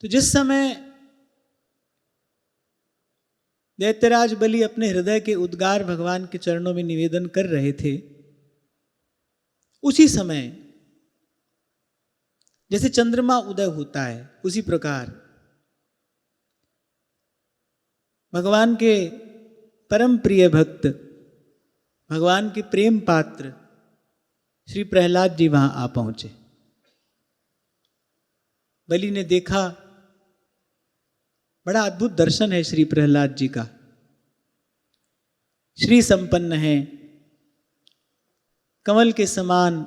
तो जिस समय दैत्यराज बलि अपने हृदय के उद्गार भगवान के चरणों में निवेदन कर रहे थे, उसी समय जैसे चंद्रमा उदय होता है उसी प्रकार भगवान के परम प्रिय भक्त, भगवान के प्रेम पात्र श्री प्रहलाद जी वहां आ पहुंचे। बलि ने देखा, बड़ा अद्भुत दर्शन है श्री प्रहलाद जी का। श्री संपन्न है, कमल के समान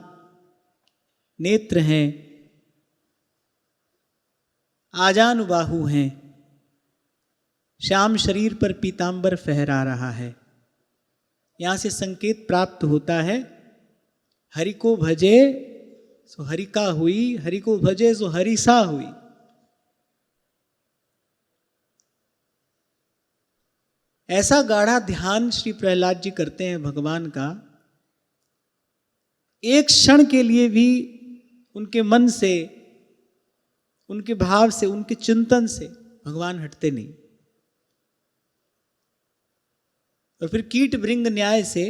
नेत्र हैं, आजानुबाहु हैं, श्याम शरीर पर पीतांबर फहरा रहा है। यहां से संकेत प्राप्त होता है, हरि को भजे सो हरि का हुई, हरि को भजे सो हरि सा हुई। ऐसा गाढ़ा ध्यान श्री प्रहलाद जी करते हैं भगवान का, एक क्षण के लिए भी उनके मन से, उनके भाव से, उनके चिंतन से भगवान हटते नहीं। और फिर कीट भृंग न्याय से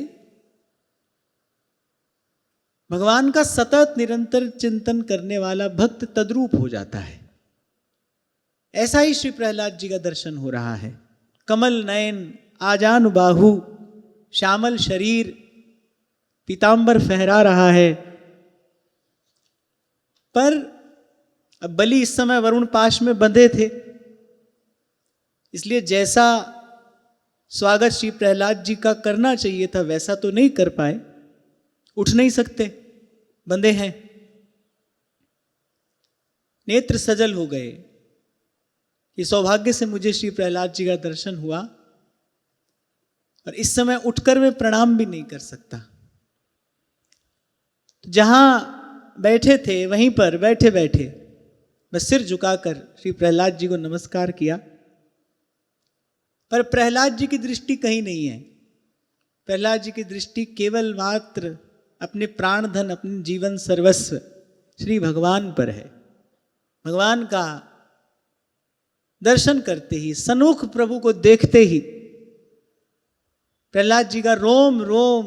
भगवान का सतत निरंतर चिंतन करने वाला भक्त तद्रूप हो जाता है। ऐसा ही श्री प्रहलाद जी का दर्शन हो रहा है। कमल नयन, आजानुबाहु, श्यामल शरीर, पीतांबर फहरा रहा है। पर अब बलि इस समय वरुण पाश में बंधे थे, इसलिए जैसा स्वागत श्री प्रहलाद जी का करना चाहिए था वैसा तो नहीं कर पाए, उठ नहीं सकते, बंधे हैं। नेत्र सजल हो गए कि सौभाग्य से मुझे श्री प्रहलाद जी का दर्शन हुआ, और इस समय उठकर मैं प्रणाम भी नहीं कर सकता। जहां बैठे थे वहीं पर बैठे बैठे मैं सिर झुकाकर श्री प्रहलाद जी को नमस्कार किया। पर प्रहलाद जी की दृष्टि कहीं नहीं है। प्रहलाद जी की दृष्टि केवल मात्र अपने प्राण धन, अपने जीवन सर्वस्व श्री भगवान पर है। भगवान का दर्शन करते ही, सन्मुख प्रभु को देखते ही प्रहलाद जी का रोम रोम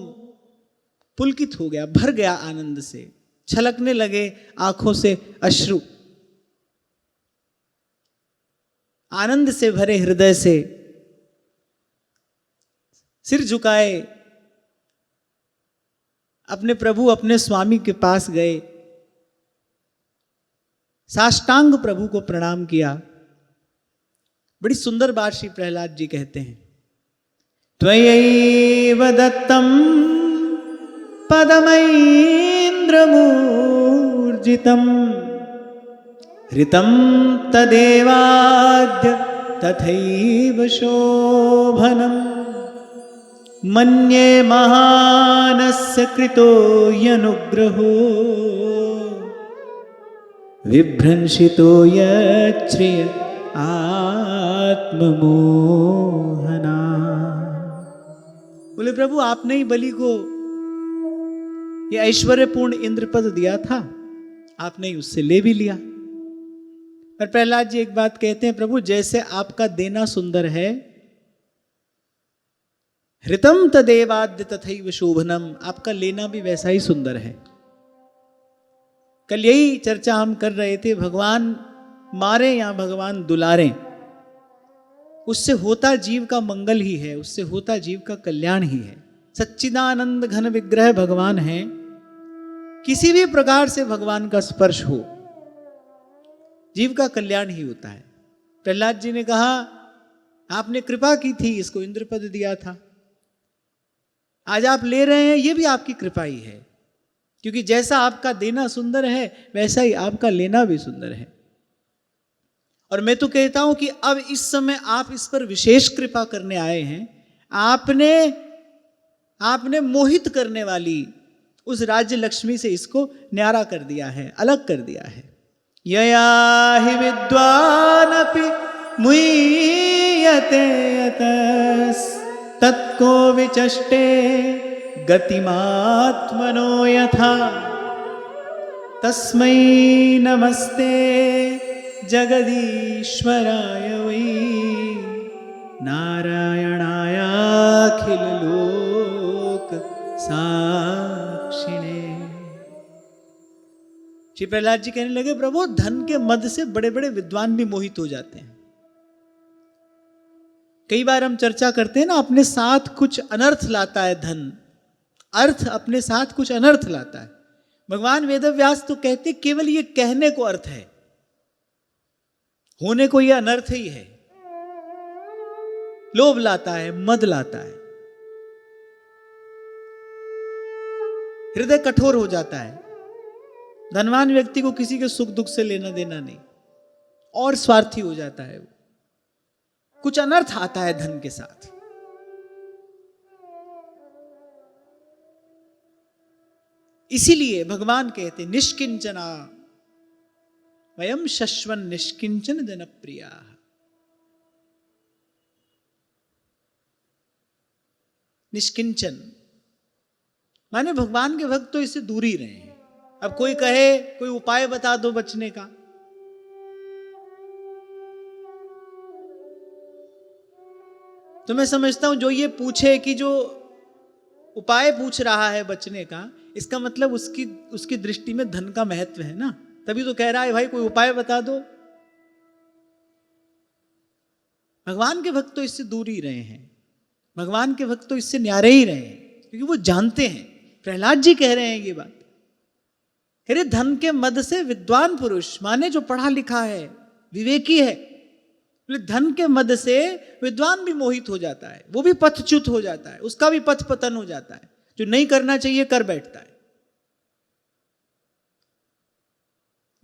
पुलकित हो गया, भर गया आनंद से, छलकने लगे आंखों से अश्रु। आनंद से भरे हृदय से सिर झुकाए अपने प्रभु, अपने स्वामी के पास गए, साष्टांग प्रभु को प्रणाम किया। बड़ी सुंदर बात श्री प्रहलाद जी कहते हैं, त्वयैव दत्तं पदमैन्द्रमूर्जितं हृतं तदेवाद्य तथैव शोभनम् मन्ये महानस्य कृतो यनुग्रहो विभ्रंशितो यच्छ्रिय आत्ममोहना। बोले प्रभु, आपने ही बलि को ये ऐश्वर्यपूर्ण इंद्रपद दिया था, आपने ही उससे ले भी लिया। पर प्रहलाद जी एक बात कहते हैं, प्रभु जैसे आपका देना सुंदर है, हृतम तदेवाद्य तथैव शोभनम, आपका लेना भी वैसा ही सुंदर है। कल यही चर्चा हम कर रहे थे, भगवान मारे या भगवान दुलारे, उससे होता जीव का मंगल ही है, उससे होता जीव का कल्याण ही है। सच्चिदानंद घन विग्रह भगवान है। किसी भी प्रकार से भगवान का स्पर्श हो, जीव का कल्याण ही होता है। प्रहलाद जी ने कहा, आपने कृपा की थी, इसको इंद्रपद दिया था, आज आप ले रहे हैं, ये भी आपकी कृपा ही है। क्योंकि जैसा आपका देना सुंदर है वैसा ही आपका लेना भी सुंदर है। और मैं तो कहता हूं कि अब इस समय आप इस पर विशेष कृपा करने आए हैं। आपने मोहित करने वाली उस राज्य लक्ष्मी से इसको न्यारा कर दिया है, अलग कर दिया है। यया हि विद्वानपि मुह्यते यतस् तत्को विचष्टे गतिमात्मनो यथा तस्मै नमस्ते जगदीश्वराय वै नारायणाय अखिल लोक साक्षिणे। श्री प्रहलाद जी कहने लगे, प्रभु धन के मद से बड़े बड़े विद्वान भी मोहित हो जाते हैं। कई बार हम चर्चा करते हैं ना, अपने साथ कुछ अनर्थ लाता है धन, अर्थ अपने साथ कुछ अनर्थ लाता है। भगवान वेदव्यास तो कहते केवल ये कहने को अर्थ है, होने को ये अनर्थ ही है। लोभ लाता है, मद लाता है, हृदय कठोर हो जाता है। धनवान व्यक्ति को किसी के सुख दुख से लेना देना नहीं, और स्वार्थी हो जाता है वो। कुछ अनर्थ आता है धन के साथ। इसीलिए भगवान कहते निष्किंचना वयम शश्वन निष्किंचन जनप्रिया। निष्किंचन माने भगवान के भक्त तो इससे दूर ही रहे हैं। अब कोई कहे कोई उपाय बता दो बचने का, तो मैं समझता हूं जो ये पूछे कि जो उपाय पूछ रहा है बचने का, इसका मतलब उसकी दृष्टि में धन का महत्व है ना, तभी तो कह रहा है भाई कोई उपाय बता दो। भगवान के भक्त तो इससे दूर ही रहे हैं, भगवान के भक्त तो इससे न्यारे ही रहे हैं, क्योंकि वो जानते हैं। प्रहलाद जी कह रहे हैं ये बात, अरे धन के मद से विद्वान पुरुष माने जो पढ़ा लिखा है, विवेकी है, धन के मद से विद्वान भी मोहित हो जाता है, वो भी पथच्युत हो जाता है, उसका भी पथ पतन हो जाता है, जो नहीं करना चाहिए कर बैठता है।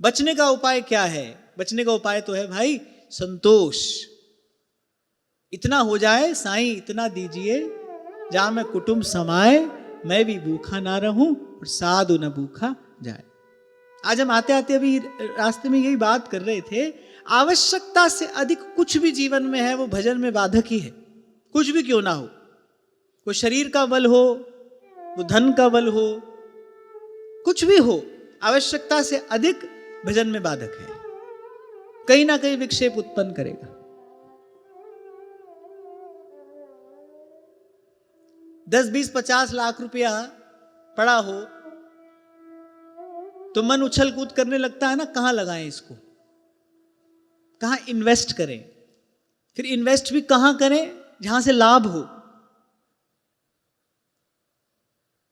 बचने का उपाय क्या है? बचने का उपाय तो है भाई संतोष। इतना हो जाए साईं इतना दीजिए, जहां मैं कुटुंब समाए, मैं भी भूखा ना रहूं और साधु न भूखा जाए। आज हम आते आते अभी रास्ते में यही बात कर रहे थे, आवश्यकता से अधिक कुछ भी जीवन में है वो भजन में बाधक ही है, कुछ भी क्यों ना हो। वो शरीर का बल हो, वो धन का बल हो, कुछ भी हो, आवश्यकता से अधिक भजन में बाधक है, कहीं ना कहीं विक्षेप उत्पन्न करेगा। 10, 20, 50 लाख रुपया पड़ा हो तो मन उछल कूद करने लगता है ना, कहां लगाएं इसको, कहां इन्वेस्ट करें। फिर इन्वेस्ट भी कहां करें? जहां से लाभ हो,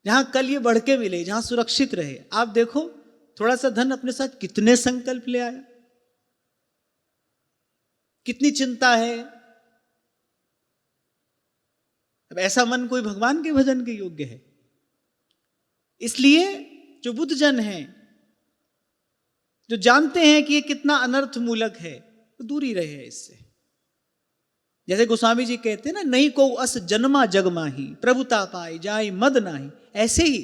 जहां कल ये बढ़ के मिले, जहां सुरक्षित रहे। आप देखो थोड़ा सा धन अपने साथ कितने संकल्प ले आया, कितनी चिंता है। अब ऐसा मन कोई भगवान के भजन के योग्य है? इसलिए जो बुद्ध जन हैं, जो जानते हैं कि ये कितना अनर्थ मूलक है, तो दूर ही रहे इससे। जैसे गोस्वामी जी कहते हैं ना, नहीं को अस जन्मा जग माही, प्रभुता पाई जाई मद नाही। ऐसे ही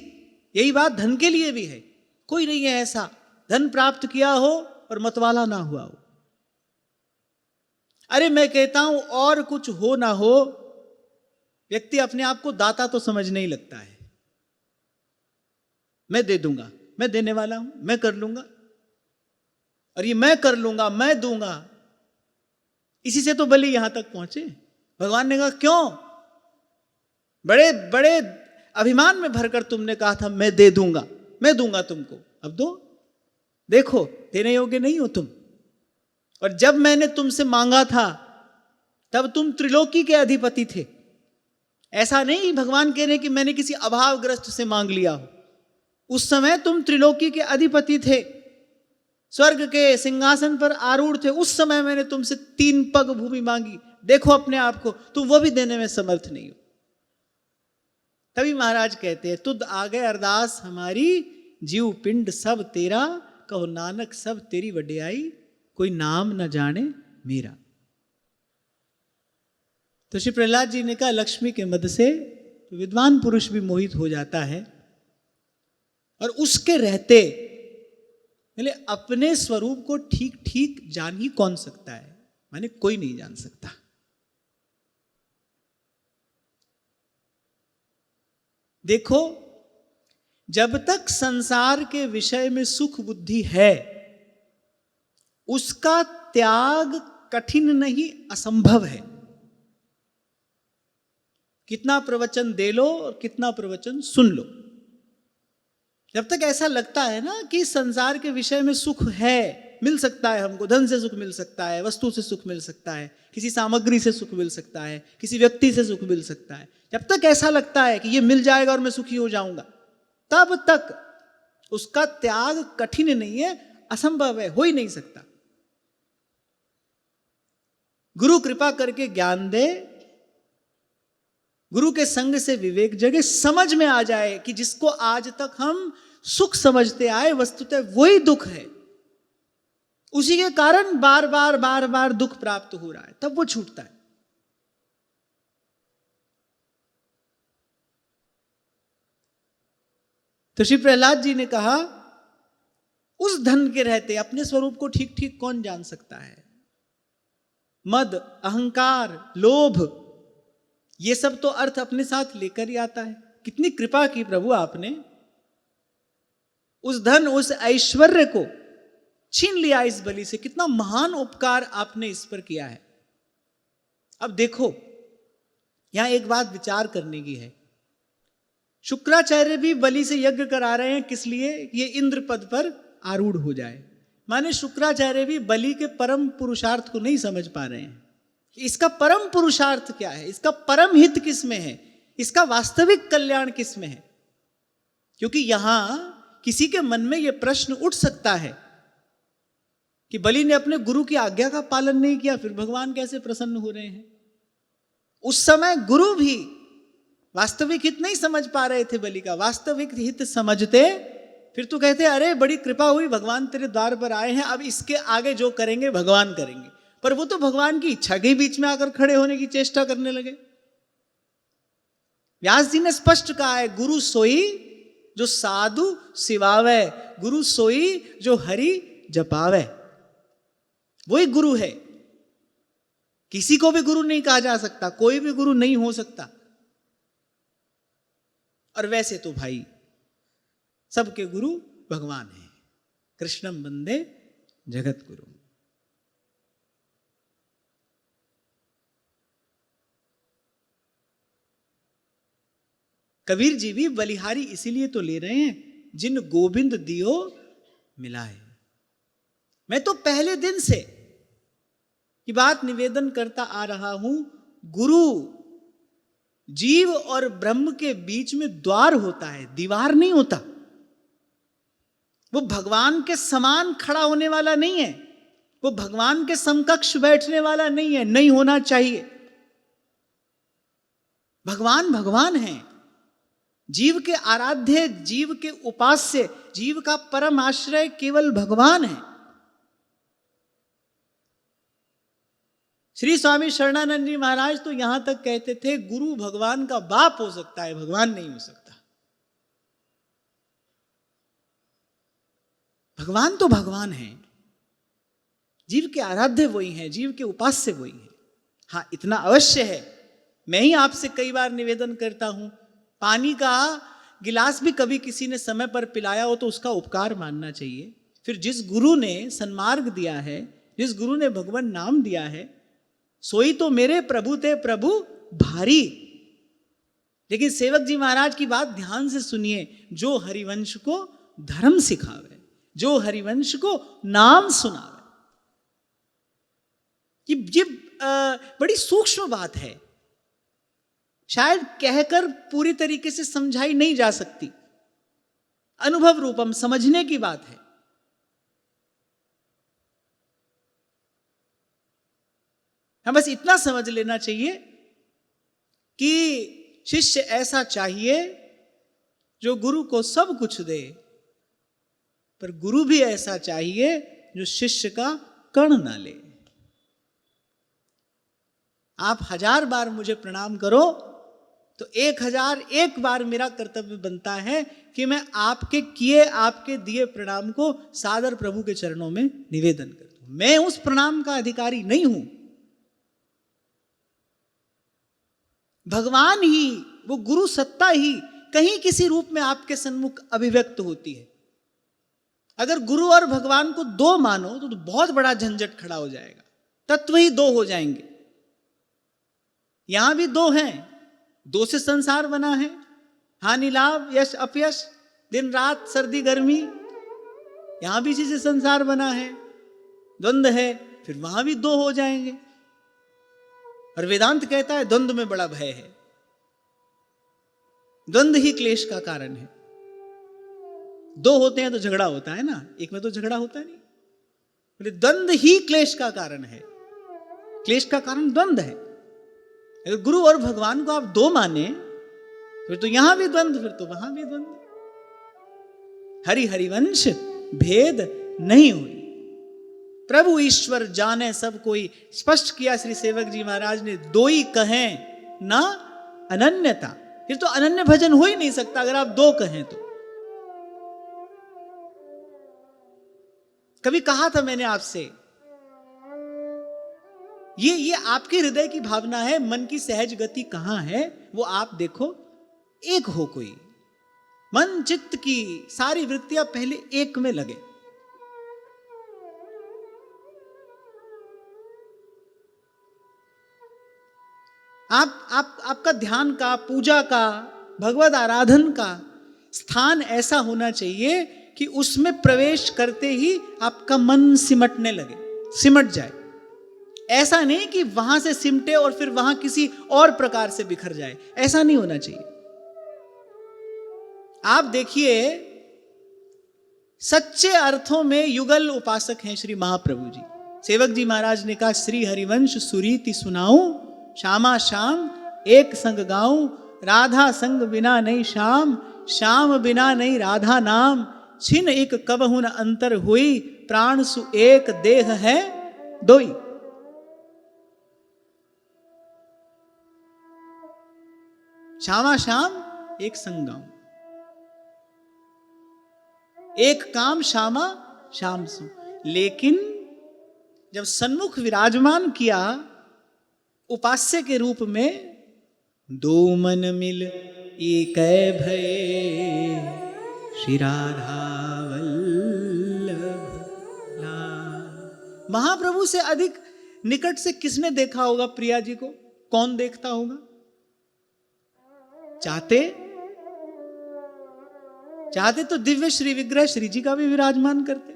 यही बात धन के लिए भी है। कोई नहीं है ऐसा धन प्राप्त किया हो और मतवाला ना हुआ हो। अरे मैं कहता हूं और कुछ हो ना हो, व्यक्ति अपने आप को दाता तो समझने ही लगता है। मैं दे दूंगा, मैं देने वाला हूं, मैं कर लूंगा, और ये मैं कर लूंगा, मैं दूंगा। इसी से तो बलि यहां तक पहुंचे। भगवान ने कहा क्यों? बड़े बड़े अभिमान में भरकर तुमने कहा था मैं दे दूंगा, मैं दूंगा तुमको, अब दो। देखो देने योग्य नहीं हो तुम। और जब मैंने तुमसे मांगा था तब तुम त्रिलोकी के अधिपति थे। ऐसा नहीं भगवान कह रहे कि मैंने किसी अभावग्रस्त से मांग लिया हो। उस समय तुम त्रिलोकी के अधिपति थे, स्वर्ग के सिंहासन पर आरूढ़ थे। उस समय मैंने तुमसे 3 पग भूमि मांगी। देखो अपने आप को, तुम वो भी देने में समर्थ नहीं हो। तभी महाराज कहते हैं, तुद आ गए अरदास हमारी, जीव पिंड सब तेरा, कहो नानक सब तेरी वड्याई, कोई नाम न जाने मेरा। तो श्री प्रहलाद जी ने कहा लक्ष्मी के मद से विद्वान पुरुष भी मोहित हो जाता है, और उसके रहते बोले अपने स्वरूप को ठीक ठीक जान ही कौन सकता है? माने कोई नहीं जान सकता। देखो जब तक संसार के विषय में सुख बुद्धि है, उसका त्याग कठिन नहीं असंभव है। कितना प्रवचन दे लो और कितना प्रवचन सुन लो, जब तक ऐसा लगता है ना कि संसार के विषय में सुख है, मिल सकता है हमको, धन से सुख मिल सकता है, वस्तु से सुख मिल सकता है, किसी सामग्री से सुख मिल सकता है, किसी व्यक्ति से सुख मिल सकता है, जब तक ऐसा लगता है कि ये मिल जाएगा और मैं सुखी हो जाऊंगा, तब तक उसका त्याग कठिन नहीं है, असंभव है, हो ही नहीं सकता। गुरु कृपा करके ज्ञान दे, गुरु के संग से विवेक जगे, समझ में आ जाए कि जिसको आज तक हम सुख समझते आए वस्तुतः वही दुख है, उसी के कारण बार बार दुख प्राप्त हो रहा है, तब वो छूटता है। तो श्री प्रहलाद जी ने कहा, उस धन के रहते अपने स्वरूप को ठीक ठीक कौन जान सकता है? मद, अहंकार, लोभ, ये सब तो अर्थ अपने साथ लेकर ही आता है। कितनी कृपा की प्रभु आपने, उस धन उस ऐश्वर्य को छीन लिया इस बलि से, कितना महान उपकार आपने इस पर किया है। अब देखो, यहां एक बात विचार करने की है। शुक्राचार्य भी बलि से यज्ञ करा रहे हैं, किस लिए? ये इंद्र पद पर आरूढ़ हो जाए। माने शुक्राचार्य भी बलि के परम पुरुषार्थ को नहीं समझ पा रहे हैं। इसका परम पुरुषार्थ क्या है, इसका परम हित किस में है, इसका वास्तविक कल्याण किस में है? क्योंकि यहां किसी के मन में यह प्रश्न उठ सकता है कि बलि ने अपने गुरु की आज्ञा का पालन नहीं किया, फिर भगवान कैसे प्रसन्न हो रहे हैं? उस समय गुरु भी वास्तविक हित नहीं समझ पा रहे थे बलि का। वास्तविक हित समझते फिर तो कहते, अरे बड़ी कृपा हुई, भगवान तेरे द्वार पर आए हैं, अब इसके आगे जो करेंगे भगवान करेंगे। पर वो तो भगवान की इच्छा के बीच में आकर खड़े होने की चेष्टा करने लगे। व्यास जी ने स्पष्ट कहा है, गुरु सोई जो साधु सिवावे, गुरु सोई जो हरि जपावे। वही गुरु है, किसी को भी गुरु नहीं कहा जा सकता, कोई भी गुरु नहीं हो सकता। और वैसे तो भाई सबके गुरु भगवान हैं, कृष्णम वंदे जगत गुरु। कबीर जी भी बलिहारी इसीलिए तो ले रहे हैं, जिन गोविंद दियो मिलाए। मैं तो पहले दिन से की बात निवेदन करता आ रहा हूं, गुरु जीव और ब्रह्म के बीच में द्वार होता है, दीवार नहीं होता। वो भगवान के समान खड़ा होने वाला नहीं है, वो भगवान के समकक्ष बैठने वाला नहीं है, नहीं होना चाहिए। भगवान भगवान है, जीव के आराध्य, जीव के उपास्य, जीव का परम आश्रय केवल भगवान है। श्री स्वामी शरणानंद जी महाराज तो यहां तक कहते थे, गुरु भगवान का बाप हो सकता है, भगवान नहीं हो सकता। भगवान तो भगवान है, जीव के आराध्य वही हैं, जीव के उपास्य वही हैं। हां, इतना अवश्य है, मैं ही आपसे कई बार निवेदन करता हूं, पानी का गिलास भी कभी किसी ने समय पर पिलाया हो तो उसका उपकार मानना चाहिए। फिर जिस गुरु ने सन्मार्ग दिया है, जिस गुरु ने भगवान नाम दिया है, सोई तो मेरे प्रभु ते प्रभु भारी। लेकिन सेवक जी महाराज की बात ध्यान से सुनिए, जो हरिवंश को धर्म सिखावे, जो हरिवंश को नाम सुनावे, ये बड़ी सूक्ष्म बात है, शायद कहकर पूरी तरीके से समझाई नहीं जा सकती, अनुभव रूपम समझने की बात है। हम बस इतना समझ लेना चाहिए कि शिष्य ऐसा चाहिए जो गुरु को सब कुछ दे, पर गुरु भी ऐसा चाहिए जो शिष्य का कण ना ले। आप 1000 बार मुझे प्रणाम करो तो 1001 बार मेरा कर्तव्य बनता है कि मैं आपके किए, आपके दिए प्रणाम को सादर प्रभु के चरणों में निवेदन कर दूं। मैं उस प्रणाम का अधिकारी नहीं हूं, भगवान ही, वो गुरु सत्ता ही कहीं किसी रूप में आपके सन्मुख अभिव्यक्त होती है। अगर गुरु और भगवान को दो मानो तो बहुत बड़ा झंझट खड़ा हो जाएगा, तत्व ही दो हो जाएंगे। यहां भी दो हैं, दो से संसार बना है, हानि लाभ यश अपयश, दिन रात सर्दी गर्मी, यहां भी इसी से संसार बना है, द्वंद्व है, फिर वहां भी दो हो जाएंगे। और वेदांत कहता है द्वंद्व में बड़ा भय है, द्वंद्व ही क्लेश का कारण है। दो होते हैं तो झगड़ा होता है ना, एक में तो झगड़ा होता नहीं। बोले द्वंद्व ही क्लेश का कारण है, क्लेश का कारण द्वंद्व है। अगर गुरु और भगवान को आप दो माने फिर तो यहां भी द्वंद्व, फिर तो वहां भी द्वंद्व। हरि हरिवंश भेद नहीं हुई, प्रभु ईश्वर जाने सब कोई, स्पष्ट किया श्री सेवक जी महाराज ने। दो ही कहें ना अनन्यता, फिर तो अनन्य भजन हो ही नहीं सकता अगर आप दो कहें तो। कभी कहा था मैंने आपसे, ये आपके हृदय की भावना है, मन की सहज गति कहां है वो आप देखो। एक हो कोई, मन चित्त की सारी वृत्तियां पहले एक में लगे। आपका ध्यान का, पूजा का, भगवत आराधन का स्थान ऐसा होना चाहिए कि उसमें प्रवेश करते ही आपका मन सिमटने लगे, सिमट जाए। ऐसा नहीं कि वहां से सिमटे और फिर वहां किसी और प्रकार से बिखर जाए, ऐसा नहीं होना चाहिए। आप देखिए, सच्चे अर्थों में युगल उपासक हैं श्री महाप्रभु जी। सेवक जी महाराज ने कहा, श्री हरिवंश सुरीति सुनाऊं, श्यामा श्याम एक संग गाऊं, राधा संग बिना नहीं श्याम, श्याम बिना नहीं राधा नाम, छिन एक कबहु न अंतर हुई, प्राण सु एक देह है दोई। श्यामा श्याम एक संग गाऊं, एक काम श्यामा श्याम सु। लेकिन जब सन्मुख विराजमान किया उपास्य के रूप में, दो मन मिल एक भय, श्री राधा वल्लभ लाल। महाप्रभु से अधिक निकट से किसने देखा होगा प्रिया जी को? कौन देखता होगा? चाहते तो दिव्य श्री विग्रह श्री जी का भी विराजमान करते।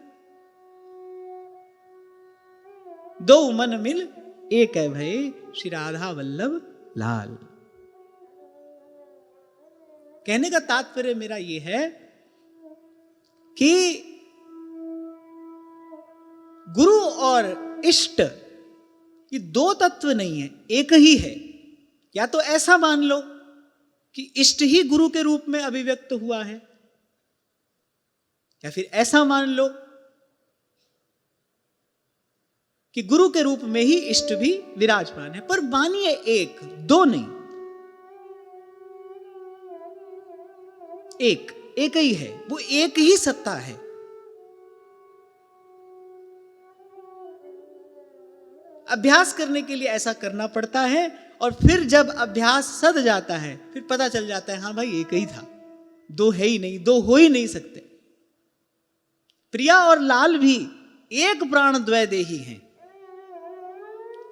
दो मन मिल एक है भय, श्री राधा वल्लभ लाल। कहने का तात्पर्य मेरा यह है कि गुरु और इष्ट ये दो तत्व नहीं है, एक ही है। या तो ऐसा मान लो कि इष्ट ही गुरु के रूप में अभिव्यक्त हुआ है, या फिर ऐसा मान लो कि गुरु के रूप में ही इष्ट भी विराजमान है। पर मानिए एक, दो नहीं, एक ही है, वो एक ही सत्ता है। अभ्यास करने के लिए ऐसा करना पड़ता है, और फिर जब अभ्यास सध जाता है फिर पता चल जाता है हाँ भाई एक ही था, दो है ही नहीं, दो हो ही नहीं सकते। प्रिया और लाल भी एक प्राण द्वैदेही हैं,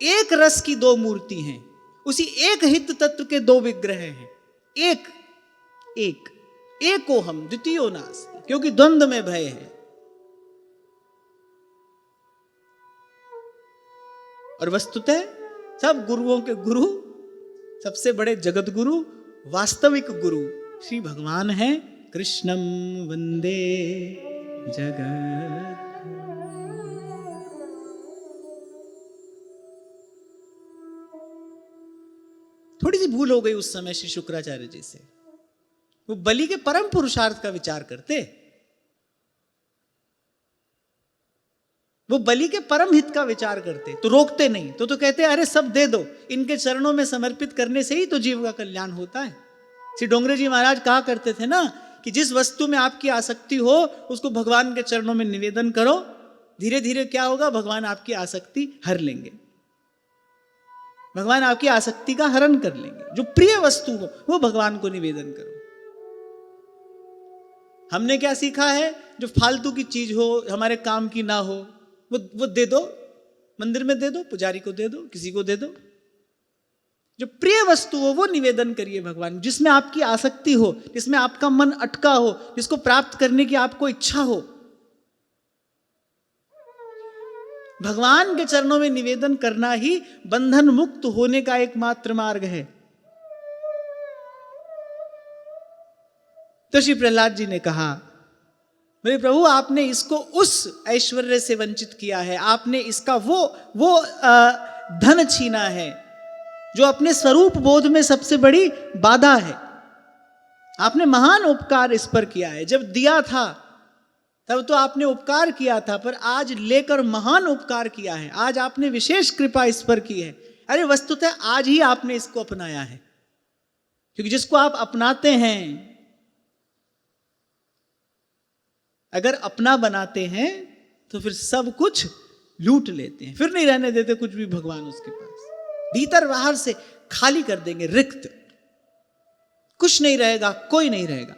एक रस की दो मूर्ति हैं, उसी एक हित तत्व के दो विग्रह हैं। एको हम द्वितीयो नास्ति, क्योंकि द्वंद्व में भय है। और वस्तुतः सब गुरुओं के गुरु, सबसे बड़े जगत गुरु, वास्तविक गुरु श्री भगवान हैं। कृष्णम वंदे जगत। थोड़ी सी भूल हो गई उस समय श्री शुक्राचार्य जी से, वो बलि के परम पुरुषार्थ का विचार करते, वो बलि के परम हित का विचार करते, तो रोकते नहीं। तो कहते अरे सब दे दो, इनके चरणों में समर्पित करने से ही तो जीव का कल्याण होता है। श्री डोंगरे जी महाराज कहा करते थे ना कि जिस वस्तु में आपकी आसक्ति हो उसको भगवान के चरणों में निवेदन करो, धीरे धीरे क्या होगा, भगवान आपकी आसक्ति हर लेंगे, भगवान आपकी आसक्ति का हरण कर लेंगे। जो प्रिय वस्तु हो वो भगवान को निवेदन करो। हमने क्या सीखा है? जो फालतू की चीज हो, हमारे काम की ना हो, वो दे दो, मंदिर में दे दो, पुजारी को दे दो, किसी को दे दो। जो प्रिय वस्तु हो वो निवेदन करिए भगवान, जिसमें आपकी आसक्ति हो, जिसमें आपका मन अटका हो, जिसको प्राप्त करने की आपको इच्छा हो। भगवान के चरणों में निवेदन करना ही बंधन मुक्त होने का एकमात्र मार्ग है। तो श्री प्रहलाद जी ने कहा, मेरे प्रभु आपने इसको उस ऐश्वर्य से वंचित किया है, आपने इसका वो धन छीना है जो अपने स्वरूप बोध में सबसे बड़ी बाधा है। आपने महान उपकार इस पर किया है। जब दिया था तब तो आपने उपकार किया था, पर आज लेकर महान उपकार किया है, आज आपने विशेष कृपा इस पर की है। अरे वस्तुतः आज ही आपने इसको अपनाया है, क्योंकि जिसको आप अपनाते हैं, अगर अपना बनाते हैं तो फिर सब कुछ लूट लेते हैं, फिर नहीं रहने देते कुछ भी भगवान उसके पास। भीतर बाहर से खाली कर देंगे, रिक्त, कुछ नहीं रहेगा, कोई नहीं रहेगा।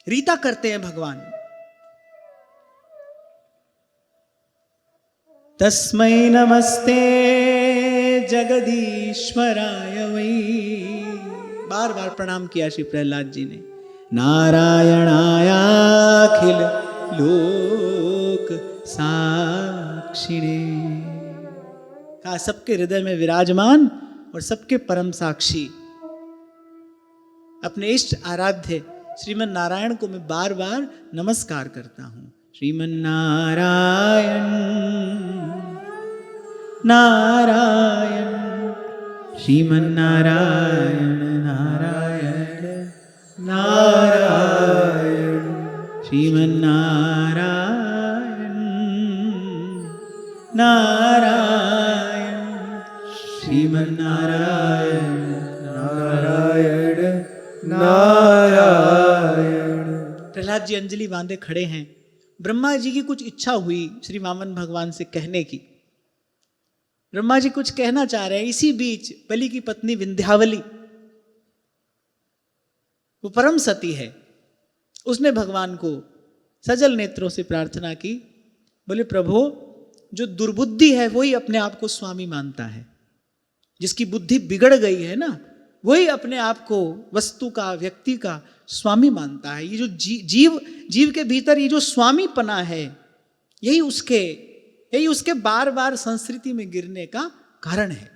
रीता करते हैं भगवान। तस्मै नमस्ते जगदीश्वराय वै। बार बार प्रणाम किया श्री प्रहलाद जी ने। नारायणायाखिल लोक साक्षिणे, कहा सबके हृदय में विराजमान और सबके परम साक्षी अपने इष्ट आराध्य श्रीमन नारायण को मैं बार बार नमस्कार करता हूं। श्रीमन नारायण नारायण, श्रीमन नारायण नारायण नारायण, श्रीमन नारायण नारायण, श्रीमन नारायण नारायण नारायण। प्रहलाद जी अंजलि बांधे खड़े हैं। ब्रह्मा जी की कुछ इच्छा हुई श्री वामन भगवान से कहने की। ब्रह्मा जी कुछ कहना चाह रहे हैं। इसी बीच बलि की पत्नी विंध्यावली, वो परम सती है, उसने भगवान को सजल नेत्रों से प्रार्थना की। बोले प्रभु, जो दुर्बुद्धि है वही अपने आप को स्वामी मानता है, जिसकी बुद्धि बिगड़ गई है ना, वही अपने आप को वस्तु का, व्यक्ति का स्वामी मानता है। ये जो जीव के भीतर ये जो स्वामीपना है, यही उसके बार बार संस्कृति में गिरने का कारण है।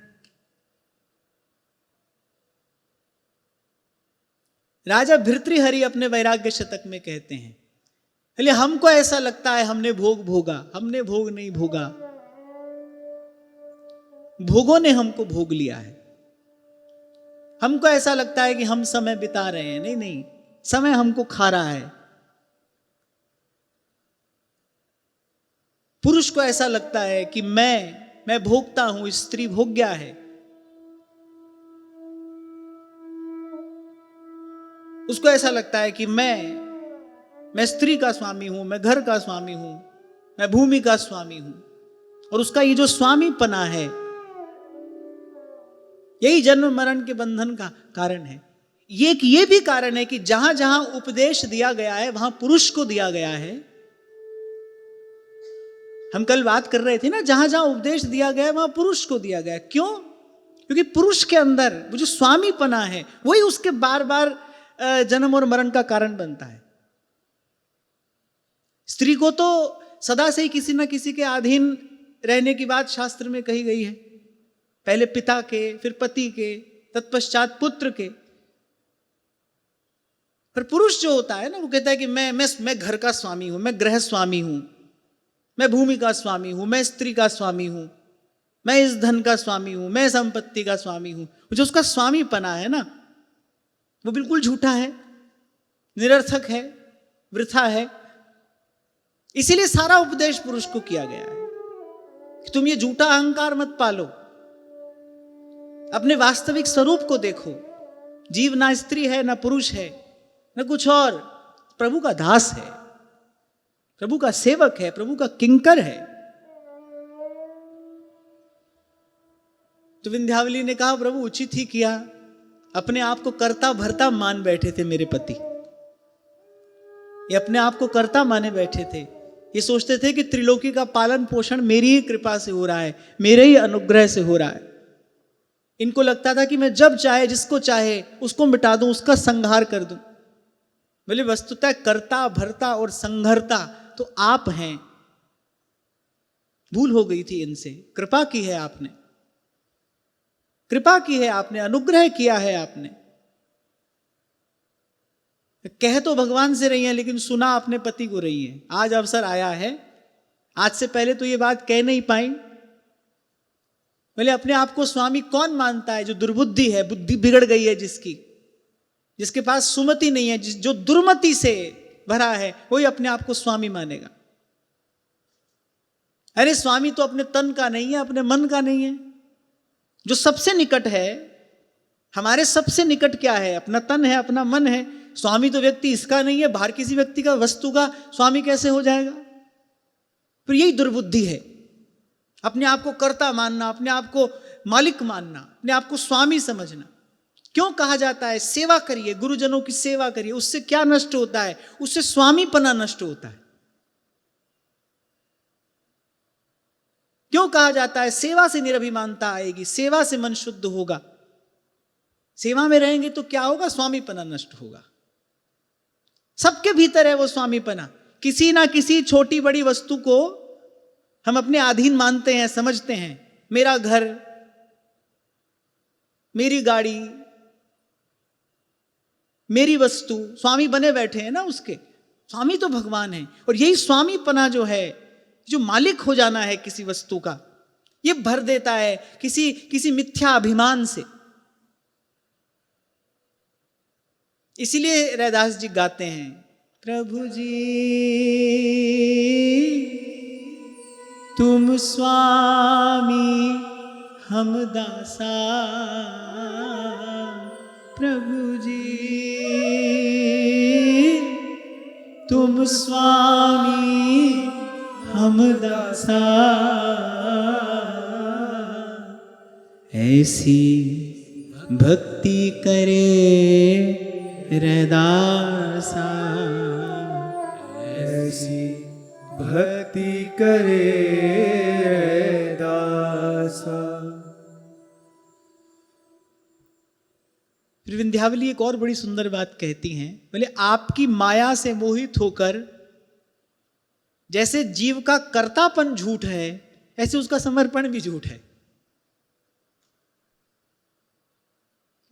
राजा भर्तृहरि अपने वैराग्य शतक में कहते हैं, पहले हमको ऐसा लगता है हमने भोग भोगा, हमने भोग नहीं भोगा, भोगों ने हमको भोग लिया है। हमको ऐसा लगता है कि हम समय बिता रहे हैं, नहीं, समय हमको खा रहा है। पुरुष को ऐसा लगता है कि मैं भोगता हूं, स्त्री भोग्या है। उसको ऐसा लगता है कि मैं स्त्री का स्वामी हूं, मैं घर का स्वामी हूं, मैं भूमि का स्वामी हूं। और उसका ये जो स्वामीपना है, यही जन्म मरण के बंधन का कारण है। ये भी कारण है कि जहां जहां उपदेश दिया गया है वहां पुरुष को दिया गया है। हम कल बात कर रहे थे ना, जहां जहां उपदेश दिया गया है वहां पुरुष को दिया गया है। क्यों? क्योंकि पुरुष के अंदर वो जो स्वामीपना है, वही उसके बार बार जन्म और मरण का कारण बनता है। स्त्री को तो सदा से ही किसी न किसी के अधीन रहने की बात शास्त्र में कही गई है। पहले पिता के, फिर पति के, तत्पश्चात पुत्र के। पर पुरुष जो होता है ना, वो कहता है कि मैं घर का स्वामी हूं, मैं गृह स्वामी हूं, मैं भूमि का स्वामी हूं, मैं स्त्री का स्वामी हूं, मैं इस धन का स्वामी हूं, मैं संपत्ति का स्वामी हूं। जो उसका स्वामीपना है ना, वो बिल्कुल झूठा है, निरर्थक है, वृथा है। इसीलिए सारा उपदेश पुरुष को किया गया है कि तुम ये झूठा अहंकार मत पालो, अपने वास्तविक स्वरूप को देखो। जीव ना स्त्री है, ना पुरुष है, ना कुछ और, प्रभु का दास है, प्रभु का सेवक है, प्रभु का किंकर है। तो विंध्यावली ने कहा, प्रभु उचित ही किया, अपने आप को कर्ता भरता मान बैठे थे मेरे पति। ये अपने आप को कर्ता माने बैठे थे। ये सोचते थे कि त्रिलोकी का पालन पोषण मेरी ही कृपा से हो रहा है, मेरे ही अनुग्रह से हो रहा है। इनको लगता था कि मैं जब चाहे जिसको चाहे उसको मिटा दूं, उसका संहार कर दूं। बोले वस्तुतः कर्ता भरता और संहरता तो आप हैं। भूल हो गई थी इनसे। कृपा की है आपने, कृपा की है आपने, अनुग्रह किया है आपने। कह तो भगवान से रही हैं लेकिन सुना अपने पति को रही हैं। आज अवसर आया है, आज से पहले तो ये बात कह नहीं पाई। बोले अपने आप को स्वामी कौन मानता है? जो दुर्बुद्धि है, बुद्धि बिगड़ गई है जिसकी, जिसके पास सुमति नहीं है, जो दुर्मति से भरा है, वही अपने आप को स्वामी मानेगा। अरे स्वामी तो अपने तन का नहीं है, अपने मन का नहीं है। जो सबसे निकट है, हमारे सबसे निकट क्या है? अपना तन है, अपना मन है। स्वामी तो व्यक्ति इसका नहीं है, बाहर किसी व्यक्ति का, वस्तु का स्वामी कैसे हो जाएगा? फिर यही दुर्बुद्धि है, अपने आप को कर्ता मानना, अपने आप को मालिक मानना, अपने आप को स्वामी समझना। क्यों कहा जाता है सेवा करिए, गुरुजनों की सेवा करिए? उससे क्या नष्ट होता है? उससे स्वामीपना नष्ट होता है। क्यों कहा जाता है सेवा से निरभिमानता आएगी, सेवा से मन शुद्ध होगा? सेवा में रहेंगे तो क्या होगा? स्वामीपना नष्ट होगा। सबके भीतर है वो स्वामीपना। किसी ना किसी छोटी बड़ी वस्तु को हम अपने अधीन मानते हैं, समझते हैं। मेरा घर, मेरी गाड़ी, मेरी वस्तु, स्वामी बने बैठे हैं ना उसके। स्वामी तो भगवान है। और यही स्वामीपना जो है, जो मालिक हो जाना है किसी वस्तु का, ये भर देता है किसी मिथ्या अभिमान से। इसीलिए रैदास जी गाते हैं, प्रभु जी तुम स्वामी हम दासा, प्रभु जी तुम स्वामी हम दासा, ऐसी भक्ति करे रैदासा, ऐसी भक्ति करे रैदासा। फिर विंध्यावली एक और बड़ी सुंदर बात कहती हैं। बोले आपकी माया से मोहित होकर जैसे जीव का कर्तापन झूठ है, ऐसे उसका समर्पण भी झूठ है।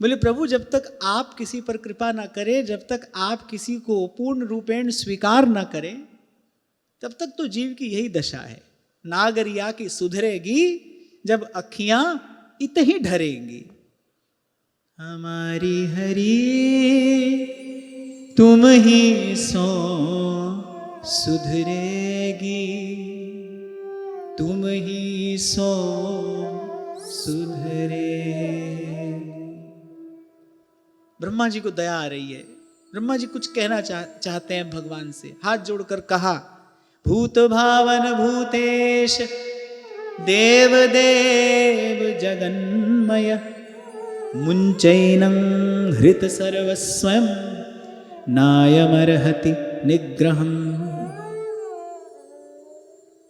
बोले प्रभु जब तक आप किसी पर कृपा ना करें, जब तक आप किसी को पूर्ण रूपेण स्वीकार ना करें, तब तक तो जीव की यही दशा है। नागरिया की सुधरेगी जब अखियां इत ही ढरेंगी। हमारी हरी तुम ही सो सुधरेगी, तुम ही सो सुधरेगी। ब्रह्मा जी को दया आ रही है। ब्रह्मा जी कुछ कहना चाहते हैं भगवान से। हाथ जोड़कर कहा, भूत भावन भूतेश देव देव जगन्मय, मुंचैनं हृत सर्वस्वं नायमर्हति निग्रहम्।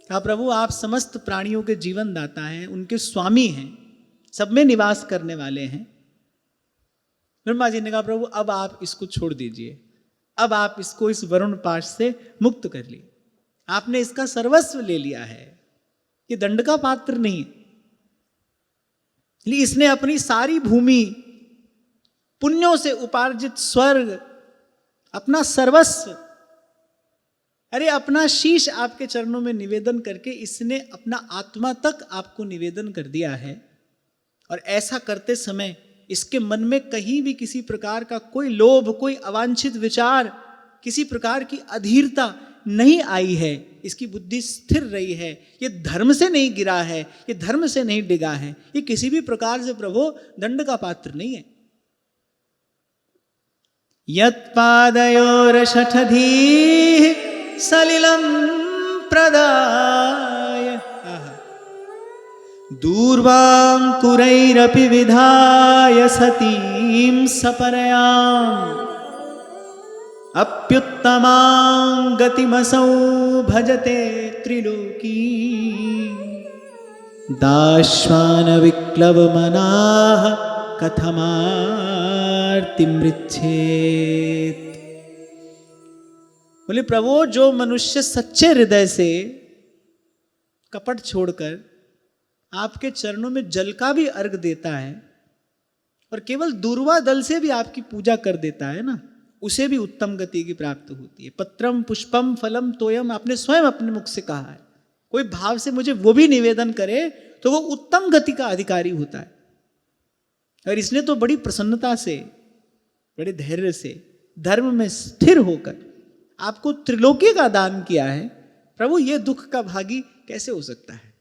कहा प्रभु आप समस्त प्राणियों के जीवन दाता हैं, उनके स्वामी हैं, सब में निवास करने वाले हैं। ब्रह्मा जी ने कहा प्रभु अब आप इसको छोड़ दीजिए, अब आप इसको इस वरुण पाश से मुक्त कर लीजिए। आपने इसका सर्वस्व ले लिया है, ये दंड का पात्र नहीं। इसने अपनी सारी भूमि, पुण्यों से उपार्जित स्वर्ग, अपना सर्वस्व, अरे अपना शीश आपके चरणों में निवेदन करके इसने अपना आत्मा तक आपको निवेदन कर दिया है। और ऐसा करते समय इसके मन में कहीं भी किसी प्रकार का कोई लोभ, कोई अवांछित विचार, किसी प्रकार की अधीरता नहीं आई है। इसकी बुद्धि स्थिर रही है, ये धर्म से नहीं गिरा है, ये धर्म से नहीं डिगा है, ये किसी भी प्रकार से प्रभु दंड का पात्र नहीं है। यत्पादयोर शठधी सलिलम प्रदाय, दूर्वांकुरैरपि विधाय सतीं सपरयाम्, अप्युत्तमां गतिमसौ भजते त्रिलोकी दाश्वानविक्लवमनाः कथमार्तिमृच्छेत्। बोले प्रभु, जो मनुष्य सच्चे हृदय से कपट छोड़कर आपके चरणों में जल का भी अर्घ देता है और केवल दूर्वा दल से भी आपकी पूजा कर देता है ना, उसे भी उत्तम गति की प्राप्त होती है। पत्रम पुष्पम फलम तोयम, आपने स्वयं अपने मुख से कहा है। कोई भाव से मुझे वो भी निवेदन करे तो वो उत्तम गति का अधिकारी होता है। और इसने तो बड़ी प्रसन्नता से, बड़े धैर्य से, धर्म में स्थिर होकर आपको त्रिलोकी का दान किया है। प्रभु, ये दुख का भागी कैसे हो सकता है?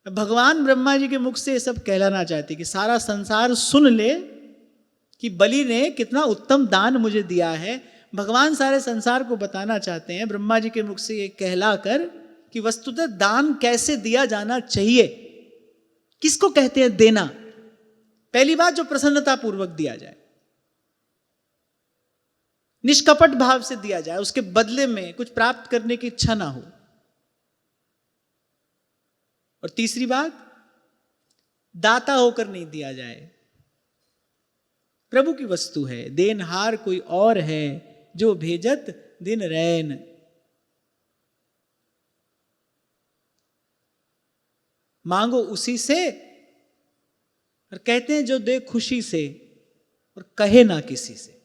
भगवान ब्रह्मा जी के मुख से ये सब कहलाना चाहते कि सारा संसार सुन ले कि बलि ने कितना उत्तम दान मुझे दिया है। भगवान सारे संसार को बताना चाहते हैं ब्रह्मा जी के मुख से ये कहलाकर कि वस्तुतः दान कैसे दिया जाना चाहिए, किसको कहते हैं देना। पहली बात, जो प्रसन्नता पूर्वक दिया जाए, निष्कपट भाव से दिया जाए, उसके बदले में कुछ प्राप्त करने की इच्छा ना हो। और तीसरी बात, दाता होकर नहीं दिया जाए। प्रभु की वस्तु है, देनहार कोई और है, जो भेजत दिन रैन। मांगो उसी से, और कहते हैं जो दे खुशी से और कहे ना किसी से।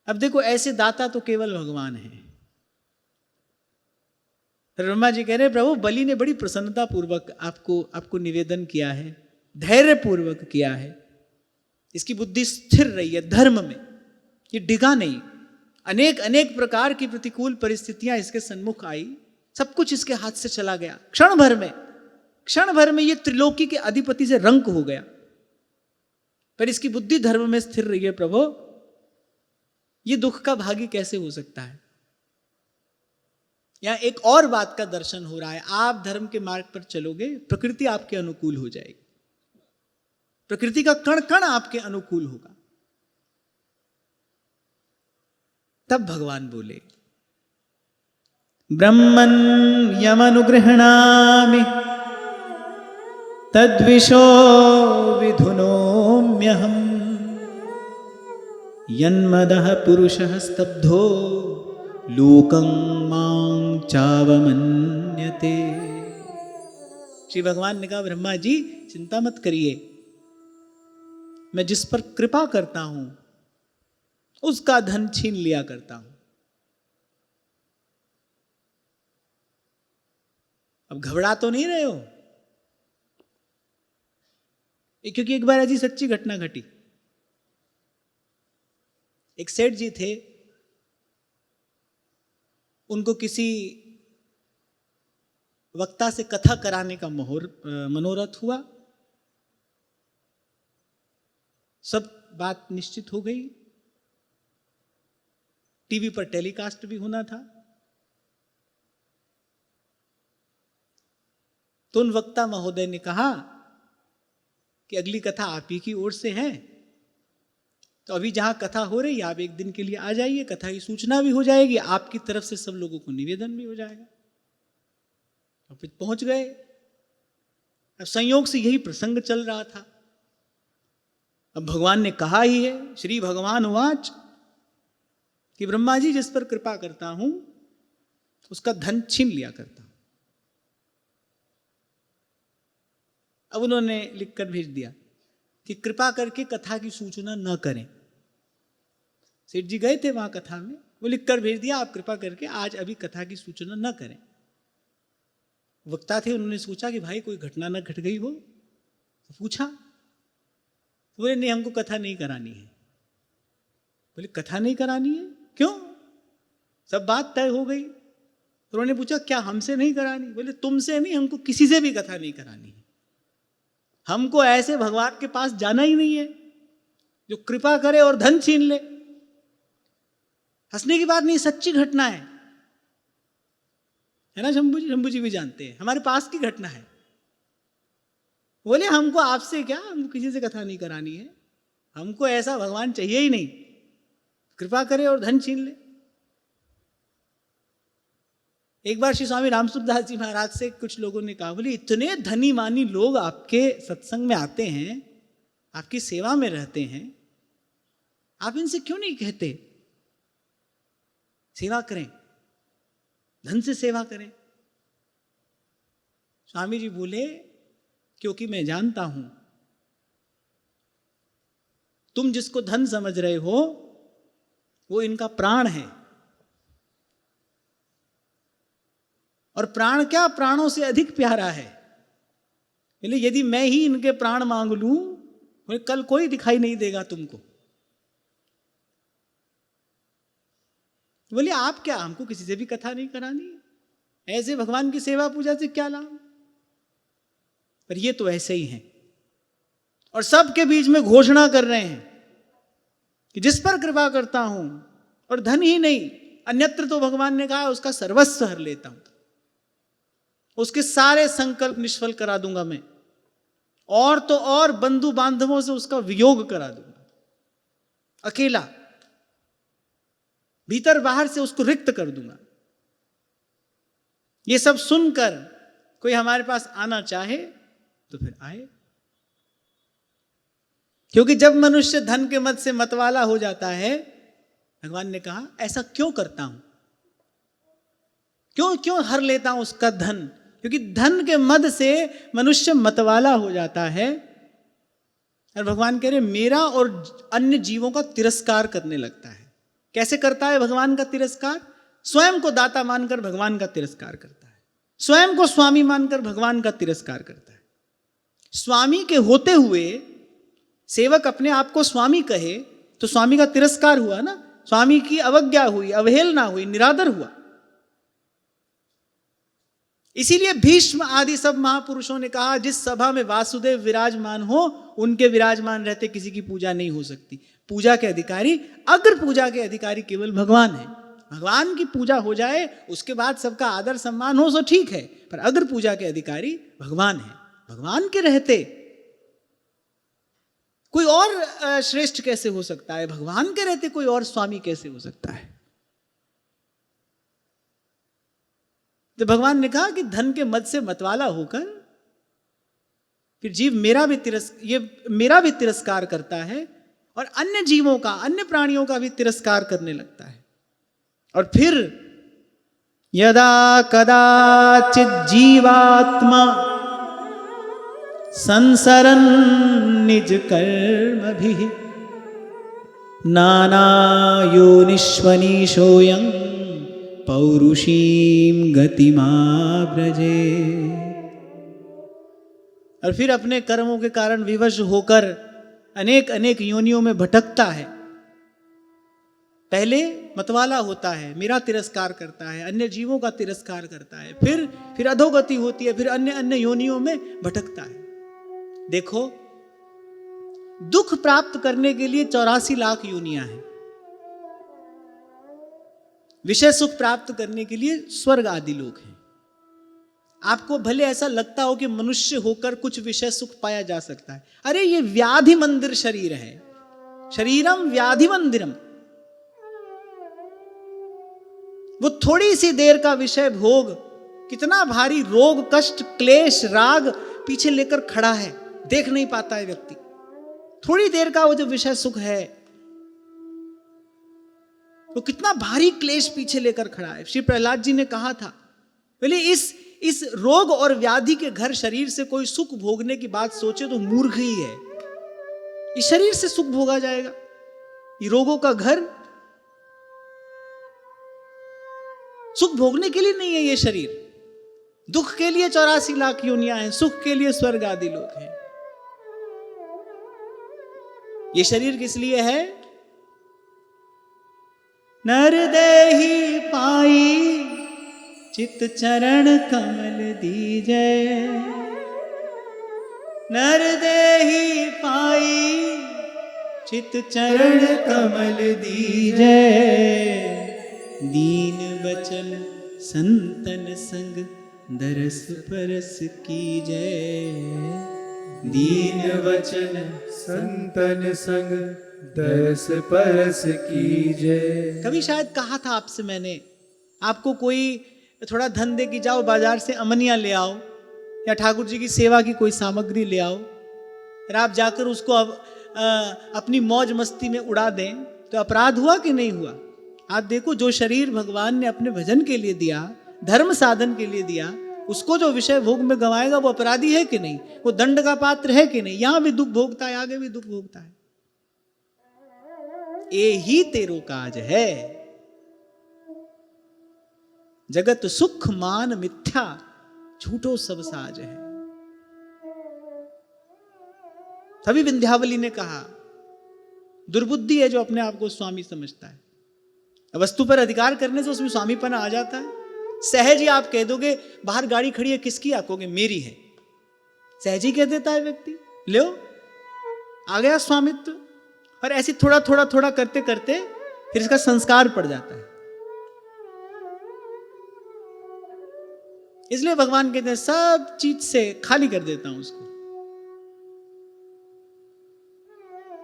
अब देखो, ऐसे दाता तो केवल भगवान हैं। ब्रह्मा जी कह रहे हैं प्रभु, बलि ने बड़ी प्रसन्नता पूर्वक आपको निवेदन किया है, धैर्य पूर्वक किया है, इसकी बुद्धि स्थिर रही है धर्म में, ये डिगा नहीं। अनेक अनेक प्रकार की प्रतिकूल परिस्थितियां इसके सन्मुख आई, सब कुछ इसके हाथ से चला गया। क्षण भर में ये त्रिलोकी के अधिपति से रंक हो गया, पर इसकी बुद्धि धर्म में स्थिर रही है। प्रभु, ये दुख का भागी कैसे हो सकता है? यहां एक और बात का दर्शन हो रहा है। आप धर्म के मार्ग पर चलोगे, प्रकृति आपके अनुकूल हो जाएगी, प्रकृति का कण कण आपके अनुकूल होगा। तब भगवान बोले, ब्रह्मन् यमनुगृह्णामि तद्विशो विधुनोम्यहम् यन्मदः पुरुषः स्तब्धो लोकं मां चावमन्यते। श्री भगवान ने कहा, ब्रह्मा जी चिंता मत करिए, मैं जिस पर कृपा करता हूं उसका धन छीन लिया करता हूं। अब घबरा तो नहीं रहे हो? क्योंकि एक बार ऐसी सच्ची घटना घटी। एक सेठ जी थे, उनको किसी वक्ता से कथा कराने का मनोरथ हुआ। सब बात निश्चित हो गई, टीवी पर टेलीकास्ट भी होना था। तो उन वक्ता महोदय ने कहा कि अगली कथा आप ही की ओर से है, तो अभी जहां कथा हो रही है आप एक दिन के लिए आ जाइए, कथा की सूचना भी हो जाएगी, आपकी तरफ से सब लोगों को निवेदन भी हो जाएगा। और फिर पहुंच गए। अब संयोग से यही प्रसंग चल रहा था। अब भगवान ने कहा ही है, श्री भगवान उवाच, कि ब्रह्मा जी जिस पर कृपा करता हूं उसका धन छीन लिया करता हूं। अब उन्होंने लिखकर भेज दिया कि कृपा करके कथा की सूचना न करें। सेठ जी गए थे वहां कथा में, वो लिखकर भेज दिया, आप कृपा करके आज अभी कथा की सूचना न करें। वक्ता थे, उन्होंने सोचा कि भाई कोई घटना न घट गई हो, तो पूछा, बोले नहीं हमको कथा नहीं करानी है। बोले कथा नहीं करानी है, क्यों? सब बात तय हो गई। तो उन्होंने पूछा क्या हमसे नहीं करानी? बोले तुमसे नहीं, हमको किसी से भी कथा नहीं करानी है। हमको ऐसे भगवान के पास जाना ही नहीं है जो कृपा करे और धन छीन ले। हंसने की बात नहीं, सच्ची घटना है ना शंभू जी भी जानते हैं, हमारे पास की घटना है। बोले हमको आपसे क्या, हमको किसी से कथा नहीं करानी है, हमको ऐसा भगवान चाहिए ही नहीं। कृपा करे और धन छीन ले। एक बार श्री स्वामी रामसुखदास जी महाराज से कुछ लोगों ने कहा, बोले इतने धनी मानी लोग आपके सत्संग में आते हैं, आपकी सेवा में रहते हैं, आप इनसे क्यों नहीं कहते सेवा करें, धन से सेवा करें? स्वामी जी बोले, क्योंकि मैं जानता हूं तुम जिसको धन समझ रहे हो वो इनका प्राण है, और प्राण क्या प्राणों से अधिक प्यारा है। बोले यदि मैं ही इनके प्राण मांग लूं, बोले कल कोई दिखाई नहीं देगा तुमको। बोले आप क्या, हमको किसी से भी कथा नहीं करानी, ऐसे भगवान की सेवा पूजा से क्या लाभ? पर ये तो ऐसे ही हैं, और सबके बीच में घोषणा कर रहे हैं कि जिस पर कृपा करता हूं, और धन ही नहीं अन्यत्र तो भगवान ने कहा उसका सर्वस्व हर लेता हूं, उसके सारे संकल्प निष्फल करा दूंगा मैं, और तो और बंधु बांधवों से उसका वियोग करा दूंगा, अकेला भीतर बाहर से उसको रिक्त कर दूंगा। ये सब सुनकर कोई हमारे पास आना चाहे तो फिर आए, क्योंकि जब मनुष्य धन के मद से मतवाला हो जाता है, भगवान ने कहा ऐसा क्यों करता हूं, क्यों हर लेता हूं उसका धन, क्योंकि धन के मद से मनुष्य मतवाला हो जाता है, और भगवान कह रहे मेरा और अन्य जीवों का तिरस्कार करने लगता है। कैसे करता है भगवान का तिरस्कार? स्वयं को दाता मानकर भगवान का तिरस्कार करता है, स्वयं को स्वामी मानकर भगवान का तिरस्कार करता है। स्वामी के होते हुए सेवक अपने आप को स्वामी कहे तो स्वामी का तिरस्कार हुआ ना, स्वामी की अवज्ञा हुई, अवहेलना हुई, निरादर हुआ। इसीलिए भीष्म आदि सब महापुरुषों ने कहा जिस सभा में वासुदेव विराजमान हो, उनके विराजमान रहते किसी की पूजा नहीं हो सकती। पूजा के अधिकारी, अग्र पूजा के अधिकारी केवल भगवान है। भगवान की पूजा हो जाए उसके बाद सबका आदर सम्मान हो तो ठीक है, पर अग्र पूजा के अधिकारी भगवान है। भगवान के रहते कोई और श्रेष्ठ कैसे हो सकता है? भगवान के रहते कोई और स्वामी कैसे हो सकता है? तो भगवान ने कहा कि धन के मद से मतवाला होकर फिर जीव मेरा भी तिरस्कार करता है, और अन्य जीवों का, अन्य प्राणियों का भी तिरस्कार करने लगता है। और फिर यदा कदाचित जीवात्मा संसरन् निज कर्म भी नाना योनिष्वनीशोऽयं पौरुषीम गतिमाव्रजे। और फिर अपने कर्मों के कारण विवश होकर अनेक अनेक योनियों में भटकता है। पहले मतवाला होता है, मेरा तिरस्कार करता है, अन्य जीवों का तिरस्कार करता है, फिर अधोगति होती है, फिर अन्य अन्य योनियों में भटकता है। देखो, दुख प्राप्त करने के लिए 84 लाख योनियां हैं, विषय सुख प्राप्त करने के लिए स्वर्ग आदि लोग हैं। आपको भले ऐसा लगता हो कि मनुष्य होकर कुछ विषय सुख पाया जा सकता है, अरे ये व्याधि मंदिर शरीर है, शरीरम व्याधि मंदिरम। वो थोड़ी सी देर का विषय भोग कितना भारी रोग, कष्ट, क्लेश, राग पीछे लेकर खड़ा है, देख नहीं पाता है व्यक्ति। थोड़ी देर का वो जो विषय सुख है वो कितना भारी क्लेश पीछे लेकर खड़ा है। श्री प्रहलाद जी ने कहा था, बोले इस रोग और व्याधि के घर शरीर से कोई सुख भोगने की बात सोचे तो मूर्ख ही है। इस शरीर से सुख भोगा जाएगा? ये रोगों का घर सुख भोगने के लिए नहीं है। ये शरीर दुख के लिए 84 लाख योनियां हैं, सुख के लिए स्वर्ग आदि लोग हैं। ये शरीर किस लिए है? नर देहि पाई चित चरण कमल दीजै, नर देहि पाई चित चरण कमल दीजै, दीन बचन संतन संग दरस परस कीजै, दीन वचन संतन संग दस परस कीजे। कभी शायद कहा था आपसे मैंने, आपको कोई थोड़ा धन दे कि जाओ बाजार से अमनिया ले आओ या ठाकुर जी की सेवा की कोई सामग्री ले आओ, और आप जाकर उसको अपनी मौज मस्ती में उड़ा दें, तो अपराध हुआ कि नहीं हुआ? आप देखो, जो शरीर भगवान ने अपने भजन के लिए दिया, धर्म साधन के लिए दिया, उसको जो विषय भोग में गंवाएगा वो अपराधी है कि नहीं? वो दंड का पात्र है कि नहीं? यहां भी दुख भोगता है, आगे भी दुख भोगता है। ये ही तेरो काज है। जगत सुख मान मिथ्या, झूठो सब साज है। तभी विंध्यावली ने कहा, दुर्बुद्धि है जो अपने आप को स्वामी समझता है। वस्तु पर अधिकार करने से उसमें स्वामीपन आ जाता है। सहज ही आप कह दोगे, बाहर गाड़ी खड़ी है किसकी? आप कहोगे मेरी है। सहज ही कह देता है व्यक्ति, लो आ गया स्वामित्व। और ऐसे थोड़ा थोड़ा थोड़ा करते करते फिर इसका संस्कार पड़ जाता है। इसलिए भगवान कहते हैं सब चीज से खाली कर देता हूं उसको,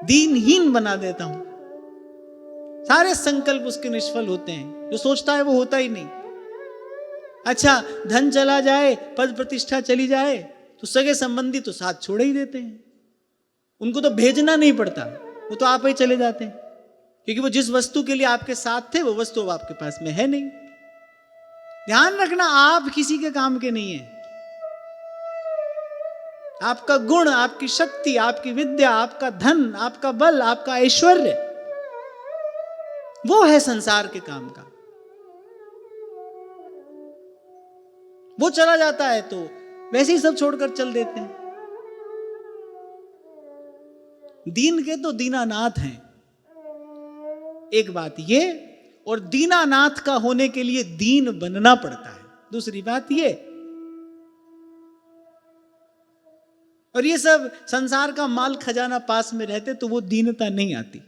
दीनहीन बना देता हूं। सारे संकल्प उसके निष्फल होते हैं, जो सोचता है वो होता ही नहीं। अच्छा, धन चला जाए, पद प्रतिष्ठा चली जाए, तो सगे संबंधी तो साथ छोड़ ही देते हैं। उनको तो भेजना नहीं पड़ता, वो तो आप ही चले जाते हैं, क्योंकि वो जिस वस्तु के लिए आपके साथ थे वो वस्तु अब आपके पास में है नहीं। ध्यान रखना, आप किसी के काम के नहीं है। आपका गुण, आपकी शक्ति, आपकी विद्या, आपका धन, आपका बल, आपका ऐश्वर्य, वो है संसार के काम का। वो चला जाता है तो वैसे ही सब छोड़कर चल देते हैं। दीन के तो दीनानाथ हैं, एक बात ये, और दीनानाथ का होने के लिए दीन बनना पड़ता है, दूसरी बात ये। और ये सब संसार का माल खजाना पास में रहते तो वो दीनता नहीं आती।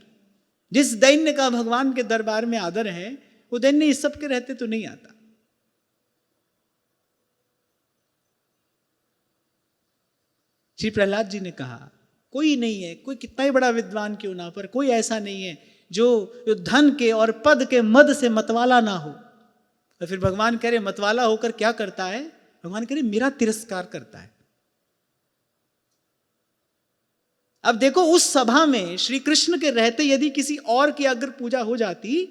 जिस दैन्य का भगवान के दरबार में आदर है, वो दैन्य इस सब के रहते तो नहीं आता। श्री प्रहलाद जी ने कहा, कोई नहीं है, कोई कितना ही बड़ा विद्वान क्यों ना, पर कोई ऐसा नहीं है जो धन के और पद के मद से मतवाला ना हो। तो फिर भगवान कह रहे मतवाला होकर क्या करता है? भगवान कह रहे मेरा तिरस्कार करता है। अब देखो, उस सभा में श्री कृष्ण के रहते यदि किसी और की अगर पूजा हो जाती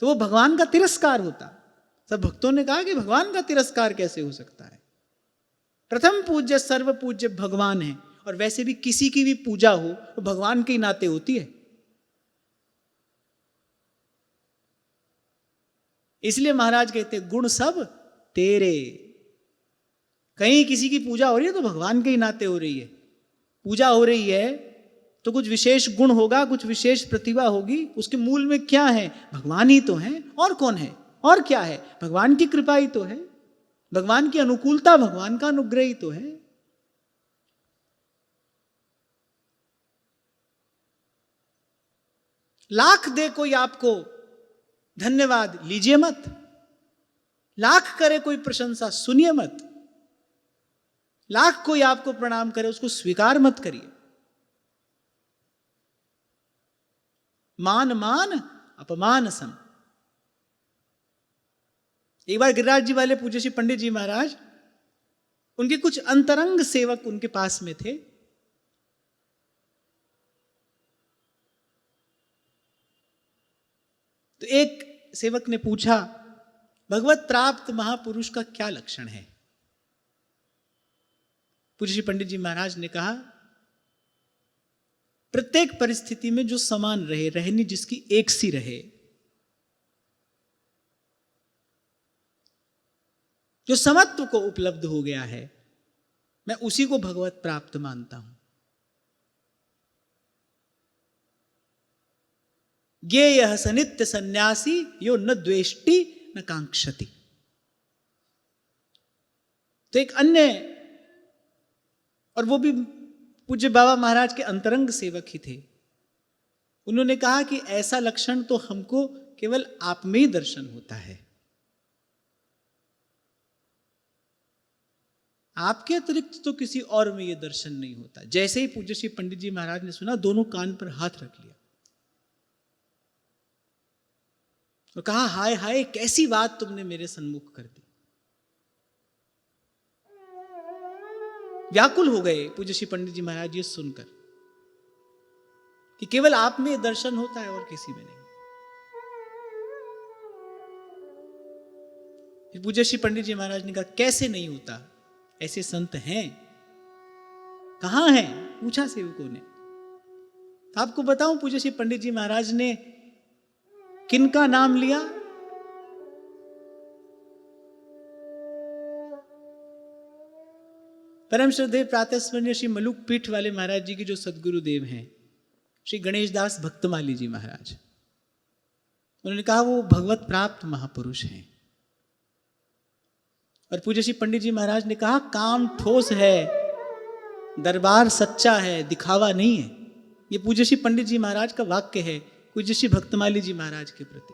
तो वो भगवान का तिरस्कार होता। सब भक्तों ने कहा कि भगवान का तिरस्कार कैसे हो सकता है? प्रथम पूज्य सर्व पूज्य भगवान है, और वैसे भी किसी की भी पूजा हो तो भगवान के ही नाते होती है। इसलिए महाराज कहते गुण सब तेरे। कहीं किसी की पूजा हो रही है तो भगवान के ही नाते हो रही है। पूजा हो रही है तो कुछ विशेष गुण होगा, कुछ विशेष प्रतिभा होगी। उसके मूल में क्या है? भगवान ही तो है, और कौन है? और क्या है? भगवान की कृपा ही तो है, भगवान की अनुकूलता, भगवान का अनुग्रह ही तो है। लाख दे कोई आपको धन्यवाद, लीजिए मत। लाख करे कोई प्रशंसा, सुनिए मत। लाख कोई आपको प्रणाम करे, उसको स्वीकार मत करिए। मान मान अपमान सम। एक बार गिरिराज जी वाले पूज्य श्री पंडित जी महाराज, उनके कुछ अंतरंग सेवक उनके पास में थे। तो एक सेवक ने पूछा, भगवत प्राप्त महापुरुष का क्या लक्षण है? पूज्य श्री पंडित जी महाराज ने कहा, प्रत्येक परिस्थिति में जो समान रहे, रहनी जिसकी एक सी रहे, जो समत्व को उपलब्ध हो गया है, मैं उसी को भगवत प्राप्त मानता हूं। ये यह सनित्य सन्यासी यो न द्वेष्टि न कांक्षति। तो एक अन्य, और वो भी पूज्य बाबा महाराज के अंतरंग सेवक ही थे, उन्होंने कहा कि ऐसा लक्षण तो हमको केवल आप में ही दर्शन होता है। आपके अतिरिक्त तो किसी और में ये दर्शन नहीं होता। जैसे ही पूज्य श्री पंडित जी महाराज ने सुना, दोनों कान पर हाथ रख लिया और कहा, हाय हाय, कैसी बात तुमने मेरे सन्मुख कर दी। व्याकुल हो गए पूज्य श्री पंडित जी महाराज ये सुनकर कि केवल आप में दर्शन होता है और किसी में नहीं। फिर पूज्य श्री पंडित जी महाराज ने कहा, कैसे नहीं होता? ऐसे संत हैं? कहां हैं? पूछा सेवकों ने। आपको बताऊं, पूज्य श्री पंडित जी महाराज ने किनका नाम लिया? परम श्रद्धेय प्रातः स्मरणीय श्री मलुक पीठ वाले महाराज जी की जो सदगुरुदेव हैं, श्री गणेश दास भक्तमाली जी महाराज, उन्होंने कहा वो भगवत प्राप्त महापुरुष हैं। और पूज्य श्री पंडित जी महाराज ने कहा, काम ठोस है, दरबार सच्चा है, दिखावा नहीं है। ये पूज्य श्री पंडित जी महाराज का वाक्य है पूज्य श्री भक्तमाली जी महाराज के प्रति।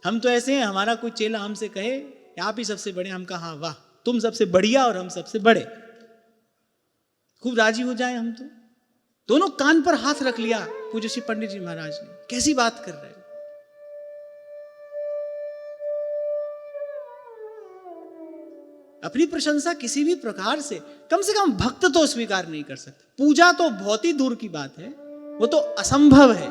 हम तो ऐसे हैं, हमारा कोई चेला हमसे कहे आप ही सबसे बड़े, हम कहा वाह तुम सबसे बढ़िया और हम सबसे बड़े, खूब राजी हो जाए हम तो। दोनों कान पर हाथ रख लिया पूज्य श्री पंडित जी महाराज ने। कैसी बात कर रहे हो? अपनी प्रशंसा किसी भी प्रकार से कम भक्त तो स्वीकार नहीं कर सकता। पूजा तो बहुत ही दूर की बात है, वो तो असंभव है।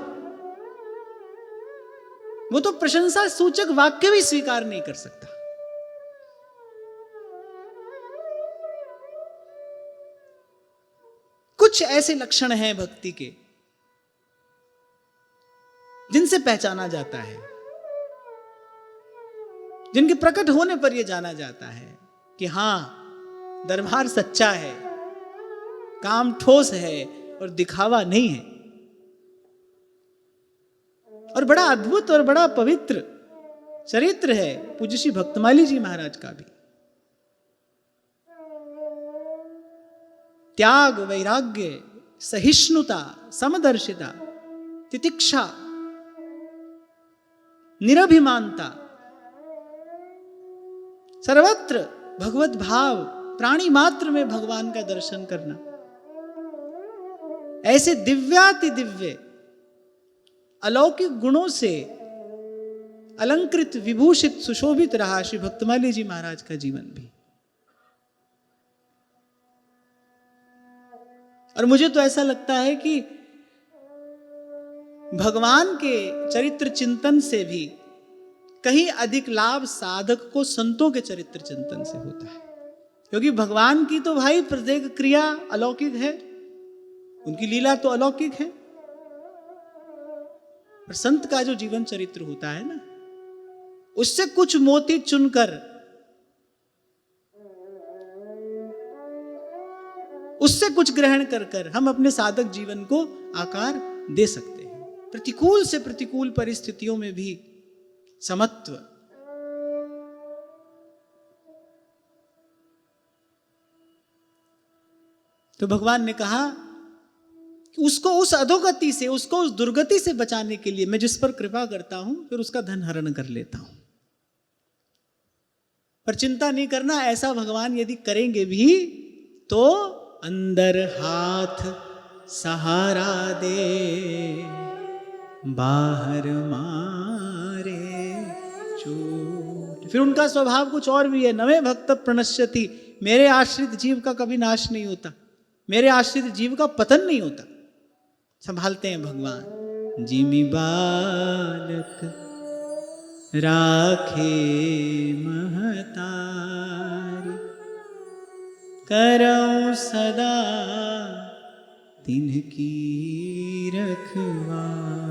वो तो प्रशंसा सूचक वाक्य भी स्वीकार नहीं कर सकता। कुछ ऐसे लक्षण हैं भक्ति के जिनसे पहचाना जाता है, जिनके प्रकट होने पर यह जाना जाता है कि हां दरबार सच्चा है, काम ठोस है और दिखावा नहीं है। और बड़ा अद्भुत और बड़ा पवित्र चरित्र है पूज्य श्री भक्तमाली जी महाराज का भी। त्याग, वैराग्य, सहिष्णुता, समदर्शिता, तितिक्षा, निरभिमानता, सर्वत्र भगवत भाव, प्राणी मात्र में भगवान का दर्शन करना, ऐसे दिव्याति दिव्य अलौकिक गुणों से अलंकृत, विभूषित, सुशोभित रहा श्री भक्तमाली जी महाराज का जीवन भी। और मुझे तो ऐसा लगता है कि भगवान के चरित्र चिंतन से भी कहीं अधिक लाभ साधक को संतों के चरित्र चिंतन से होता है। क्योंकि भगवान की तो भाई प्रत्येक क्रिया अलौकिक है, उनकी लीला तो अलौकिक है। पर संत का जो जीवन चरित्र होता है ना, उससे कुछ मोती चुनकर, उससे कुछ ग्रहण कर कर हम अपने साधक जीवन को आकार दे सकते हैं। प्रतिकूल से प्रतिकूल परिस्थितियों में भी समत्व। तो भगवान ने कहा कि उसको उस अधोगति से, उसको उस दुर्गति से बचाने के लिए मैं जिस पर कृपा करता हूं, फिर उसका धन हरण कर लेता हूं। पर चिंता नहीं करना, ऐसा भगवान यदि करेंगे भी तो अंदर हाथ सहारा दे, बाहर मारे चोट। फिर उनका स्वभाव कुछ और भी है। नवे भक्त प्रणश्यति, मेरे आश्रित जीव का कभी नाश नहीं होता, मेरे आश्रित जीव का पतन नहीं होता। संभालते हैं भगवान। जिमि बालक राखे महतारी, करऊं सदा तिनकी रखवारी।